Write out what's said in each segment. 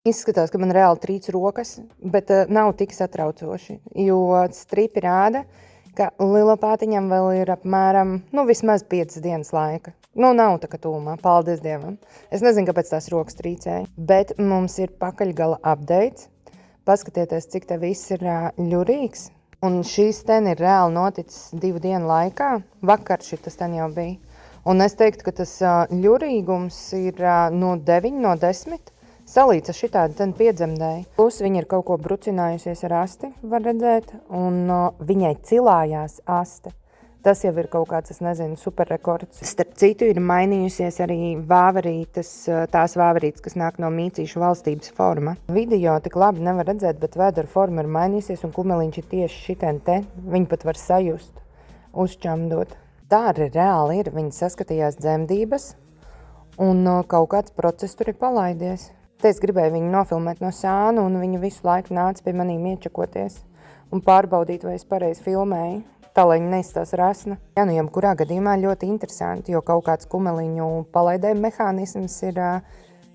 Izskatās, ka man reāli trīc rokas, bet nav tik satraucoši, jo stripi rāda, ka lilopātiņam vēl ir apmēram, vismaz 5 dienas laika. Nav tā kā tūmā, paldies Dievam. Es nezinu, kāpēc tās rokas trīcēja, bet mums ir pakaļgala updates. Paskatieties, cik te viss ir ļurīgs. Un šīs ten ir reāli noticis 2 dienu laikā. Vakar šitas ten jau bija. Un es teiktu, ka tas ļurīgums ir no 9 no 10. Salīdz ar šitādi ten piedzemdēja. Plus viņa ir kaut ko brucinājusies ar asti, var redzēt, un viņai cilājās aste. Tas jau ir kaut kāds, es nezinu, superrekords. Starp citu ir mainījusies arī vāverītes, tās vāverītes, kas nāk no mīcīšu valstības forma. Video tik labi nevar redzēt, bet vēdera forma ir mainījusies, un kumeliņš ir tieši šitien te. Viņi pat var sajust, uzčamdot. Tā arī reāli ir. Viņi saskatījās dzemdības, un kaut kāds process tur ir palaidies. Te es gribēju viņu nofilmēt no sāna, un viņa visu laiku nāca pie manīm iečakoties un pārbaudīt, vai es pareizi filmēju, tā, lai viņa neizstās rasna. Jā, jebkurā gadījumā ļoti interesanti, jo kaut kāds kumeliņu palaidējuma mehānisms ir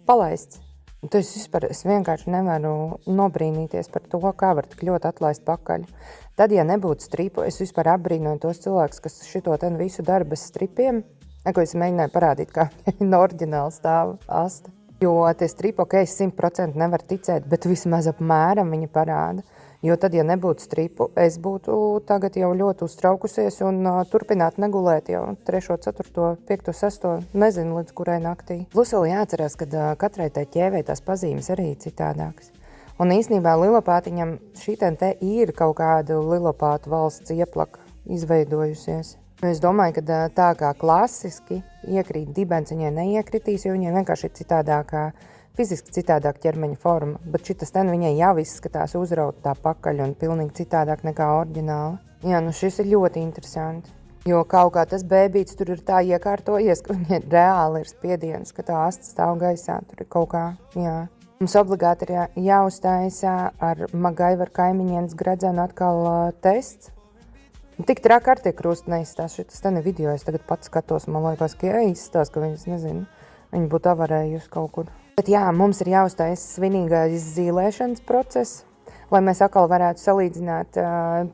palaists. Es vienkārši nevaru nobrīnīties par to, kā var tik ļoti atlaist pakaļ. Tad, ja nebūtu stripu, es vispār apbrīnoju tos cilvēkus, kas šito ten visu dara bez stripiem, ko es mēģināju parādīt, kā oriģināli stāv asta. Jo tie stripi, es 100% nevaru ticēt, bet vismaz apmēram viņi parāda. Jo tad, ja nebūtu stripu, es būtu tagad jau ļoti uztraukusies un turpināt negulēt jau 3., 4., 5., 6., nezinu līdz kurai naktī. Plus vēl jāatcerās, ka katrai tai ķēvei tās pazīmes arī citādākas. Un īstenībā lilopātiņam šitien te ir kaut kāda lilopātu valsts ieplaka izveidojusies. Es domāju, ka tā kā klasiski iekrīt dibens, viņai neiekritīs, jo viņai vienkārši ir citādākā, fiziski citādāk ķermeņa forma, bet šitas ten viņai jau izskatās uzraut tā pakaļ un pilnīgi citādāk nekā oriģināli. Jā, šis ir ļoti interesanti, jo kaut kā tas bēbīts tur ir tā iekārtojies, ka viņai reāli ir spiediens, ka tā asta stāv gaisā, tur ir kaut kā, jā. Mums obligāti ir jāuzstājas ar MacGyver kaimiņienes gredzenu atkal tests. Tik traki ar tie krusti neizstās. Šitas ten video es tagad pats skatos, man liekas, ka izstās, ka viņas, nezinu, viņi būtu avarējusi kaut kur. Bet jā, mums ir jāuzstājas svinīgais zīlēšanas process, lai mēs atkal varētu salīdzināt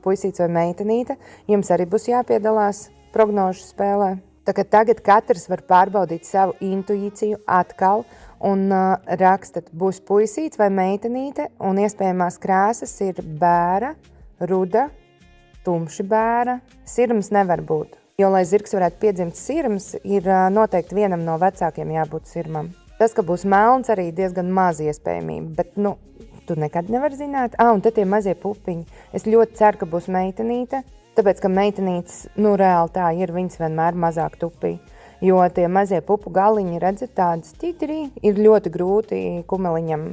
puisītes vai meitenīte. Jums arī būs jāpiedalās prognožu spēlē. Tā kā tagad katrs var pārbaudīt savu intuīciju atkal un rakstat, būs puisītes vai meitenīte, un iespējamās krāsas ir bēra, ruda, tumši bēra, sirms nevar būt. Jo, lai zirgs varētu piedzimt sirms, ir noteikti vienam no vecākiem jābūt sirmam. Tas, ka būs melns, arī diezgan maz iespējamība, bet, tu nekad nevar zināt. Un tad tie mazie pupiņi. Es ļoti ceru, ka būs meitenīte, tāpēc, ka meitenītes, reāli tā ir, viņas vienmēr mazāk tupī. Jo tie mazie pupu galiņi, redzat, tādas tītrī, ir ļoti grūti kumeliņam,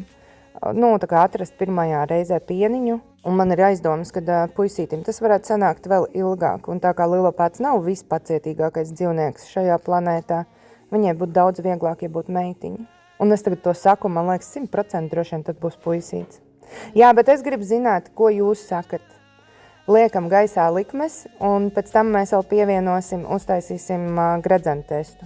tā kā atrast pirmajā reizē pieniņu. Un man ir aizdomas, ka puisītim tas varētu sanākt vēl ilgāk. Un tā kā lilopāts nav vispacietīgākais dzīvnieks šajā planētā, viņai būtu daudz vieglāk, ja būtu meitiņa. Un es tagad to saku, man liekas, 100% droši vien tad būs puisīts. Jā, bet es gribu zināt, ko jūs sakat. Liekam gaisā likmes, un pēc tam mēs vēl pievienosim, uztaisīsim gredzenu testu.